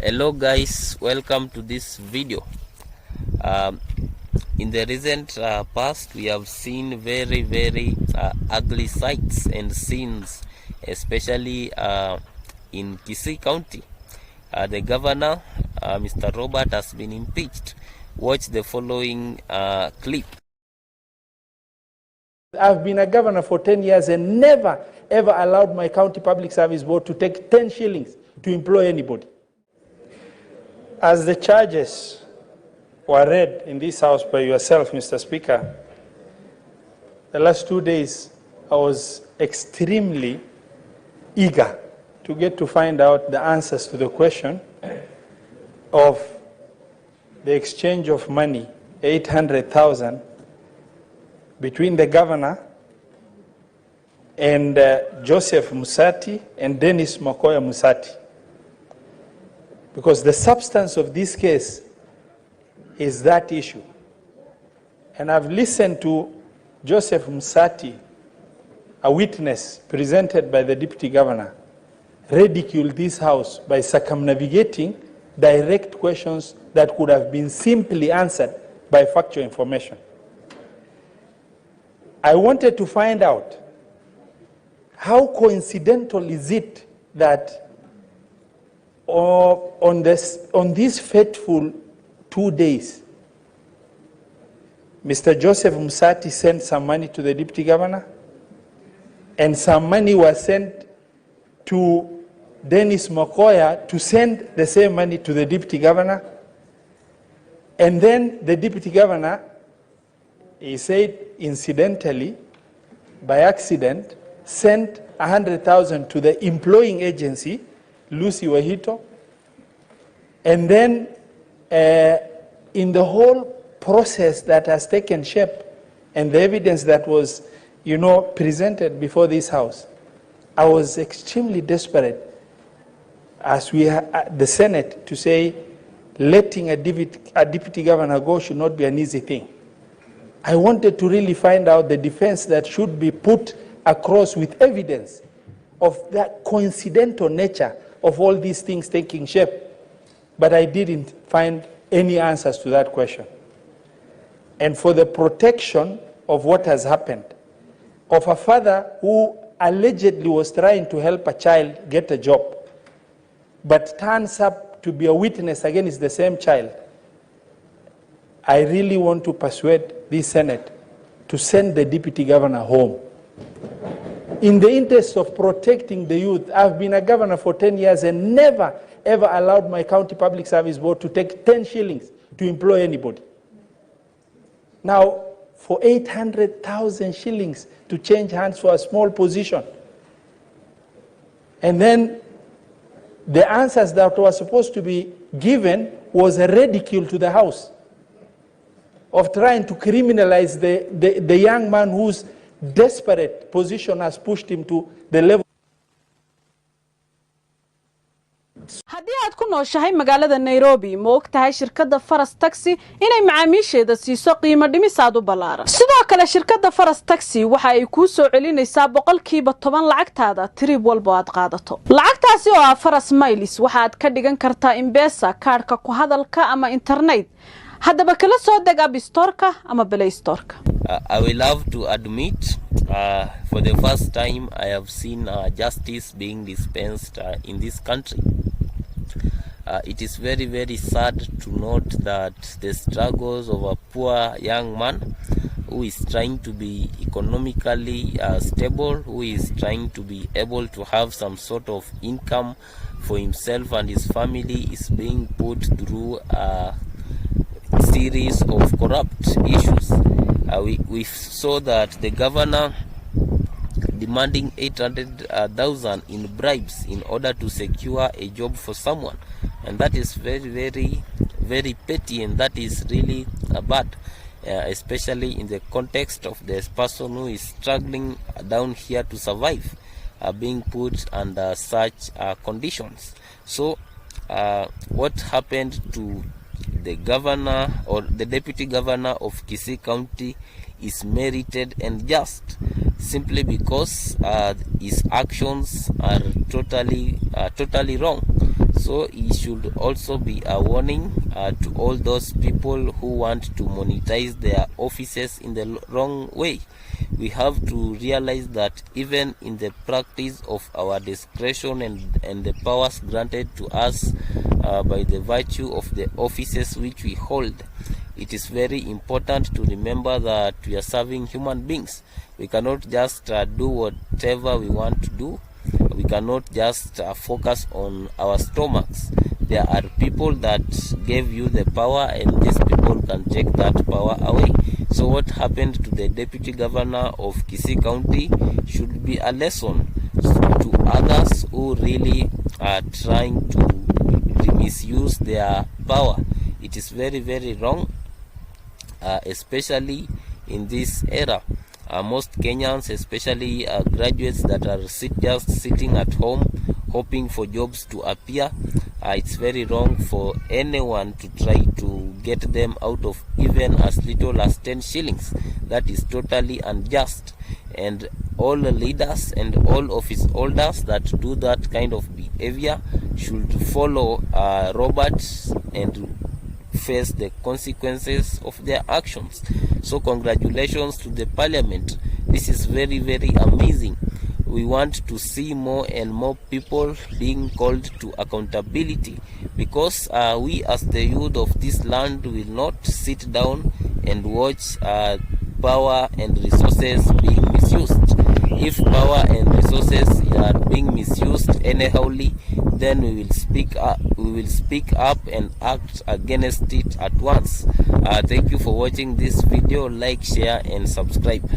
Hello guys, welcome to this video. In the recent past, we have seen very ugly sights and scenes, especially in Kisii County. The governor, Mr. Robert, has been impeached. Watch the following clip. I've been a governor for 10 years and never ever allowed my county public service board to take 10 shillings to employ anybody. As the charges were read in this house by yourself, Mr. Speaker, the last 2 days I was extremely eager to get to find out the answers to the question of the exchange of money, 800,000, between the governor and Joseph Musati and Dennis Makoya Musati. Because the substance of this case is that issue. And I've listened to Joseph Musati, a witness presented by the deputy governor, ridicule this house by circumnavigating direct questions that could have been simply answered by factual information. I wanted to find out how coincidental is it that on these fateful 2 days, Mr. Joseph Musati sent some money to the deputy governor, and some money was sent to Dennis Makoya to send the same money to the deputy governor, and then the deputy governor, he said incidentally, by accident, sent 100,000 to the employing agency, Lucy Wahito, and then in the whole process that has taken shape and the evidence that was, presented before this house, I was extremely desperate as the Senate to say letting a deputy governor go should not be an easy thing. I wanted to really find out the defense that should be put across with evidence of that coincidental nature of all these things taking shape. But I didn't find any answers to that question. And for the protection of what has happened, of a father who allegedly was trying to help a child get a job, but turns up to be a witness against the same child, I really want to persuade this Senate to send the deputy governor home. In the interest of protecting the youth, I've been a governor for 10 years and never ever allowed my county public service board to take 10 shillings to employ anybody. Now, for 800,000 shillings to change hands for a small position. And then the answers that were supposed to be given was a ridicule to the house of trying to criminalize the young man whose desperate position has pushed him to the level. haddii aad ku nooshahay magaalada Nairobi ma ogtahay shirkadda Faras Taxi inay macaamiisheeda siiso qiimo dhimis aad u ballaaran sidoo kale shirkadda Faras Taxi waxa ay ku soo celinaysaa 10% lacagtaada trip walba aad qaadato lacagtaasi oo ah Faras Miles waxa aad ka dhigan kartaa M-Pesa kaarka ku hadalka ama internet haddaba kala soo deg App Store-ka ama Play Store-ka. I will love to admit for the first time I have seen justice being dispensed in this country. It is very sad to note that the struggles of a poor young man who is trying to be economically stable, who is trying to be able to have some sort of income for himself and his family, is being put through a series of corrupt issues. We saw that the governor demanding 800,000 in bribes in order to secure a job for someone, and that is very petty, and that is really bad, especially in the context of this person who is struggling down here to survive, being put under such conditions. So what happened to the governor or the deputy governor of Kisii County is merited and just, simply because his actions are totally wrong. So it should also be a warning to all those people who want to monetize their offices in the wrong way. We have to realize that even in the practice of our discretion and the powers granted to us by the virtue of the offices which we hold, it is very important to remember that we are serving human beings. We cannot just do whatever we want to do. We cannot just focus on our stomachs. There are people that gave you the power, and these people can take that power away. So what happened to the deputy governor of Kisii County should be a lesson to others who really are trying to misuse their power. It is very, very wrong, especially in this era. Most Kenyans, especially graduates that are just sitting at home hoping for jobs to appear, it's very wrong for anyone to try to get them out of even as little as 10 shillings. That is totally unjust, and all the leaders and all office holders that do that kind of behavior should follow Robert and face the consequences of their actions. So congratulations to the parliament. This is very, very amazing. We want to see more and more people being called to accountability, because we as the youth of this land will not sit down and watch power and resources being misused. If power and resources are being misused anyhowly, then we will speak up and act against it at once. Thank you for watching this video. Like, share and subscribe.